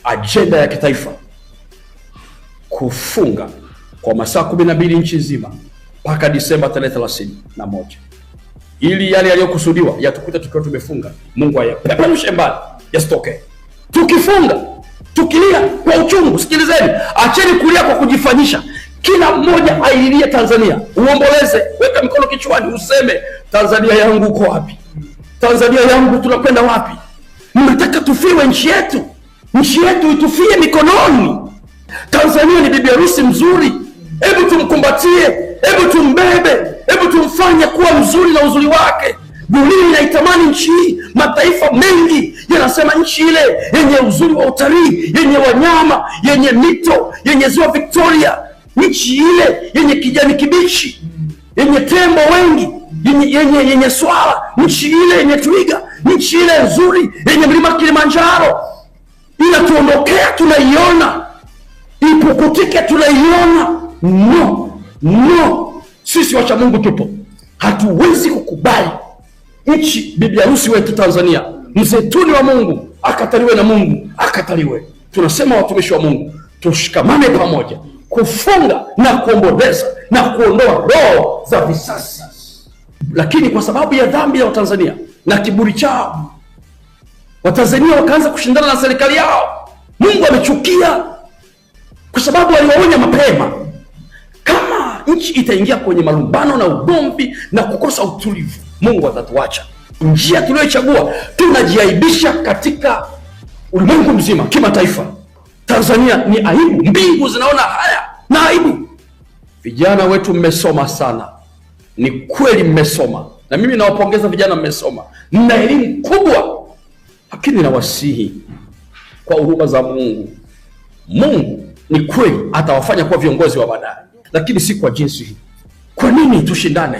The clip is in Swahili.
ajenda ya kitaifa kufunga kwa masaa 12 nchi nzima mpaka Disemba 31, ili yale yaliyokusudiwa yatukute tukiwa tumefunga, Mungu ayapeperushe mbali, yasitokee. Tukifunga, tukilia kwa uchungu, sikilizeni, acheni kulia kwa kujifanyisha. Kila mmoja aililie Tanzania, uomboleze, weka mikono kichwani, useme Tanzania yangu uko wapi? Tanzania yangu tunakwenda wapi? Mnataka tufiwe nchi yetu? Nchi yetu itufie mikononi? Tanzania ni bibi harusi mzuri, hebu tumkumbatie, hebu tumbebe, hebu tumfanye kuwa mzuri na uzuri wake. Dunia inaitamani nchi hii, mataifa mengi yanasema nchi ile yenye uzuri wa utalii, yenye wanyama, yenye mito, yenye ziwa Victoria, nchi ile yenye kijani kibichi, yenye tembo wengi, yenye swala, nchi ile yenye twiga, nchi ile nzuri yenye mlima Kilimanjaro. Inatuondokea, tunaiona, ipukutike, tunaiona. No, sisi wacha Mungu tupo, hatuwezi kukubali nchi bibi harusi wetu Tanzania, mzeituni wa Mungu, akataliwe na Mungu, akataliwe. Tunasema watumishi wa Mungu, tushikamane pamoja kufunga na kuomboleza na kuondoa roho za visasi. Lakini kwa sababu ya dhambi ya Watanzania na kiburi chao, Watanzania wakaanza kushindana na serikali yao. Mungu amechukia kwa sababu aliwaonya mapema, kama nchi itaingia kwenye malumbano na ugomvi na kukosa utulivu, Mungu atatuacha. Njia tuliyochagua, tunajiaibisha katika ulimwengu mzima, kimataifa. Tanzania ni aibu, mbingu zinaona haya na aibu. Vijana wetu mmesoma sana, ni kweli mmesoma, na mimi nawapongeza vijana, mmesoma, mna elimu kubwa, lakini nawasihi kwa huruma za Mungu, Mungu ni kweli atawafanya kuwa viongozi wa baadaye, lakini si kwa jinsi hii. Kwa nini tushindane?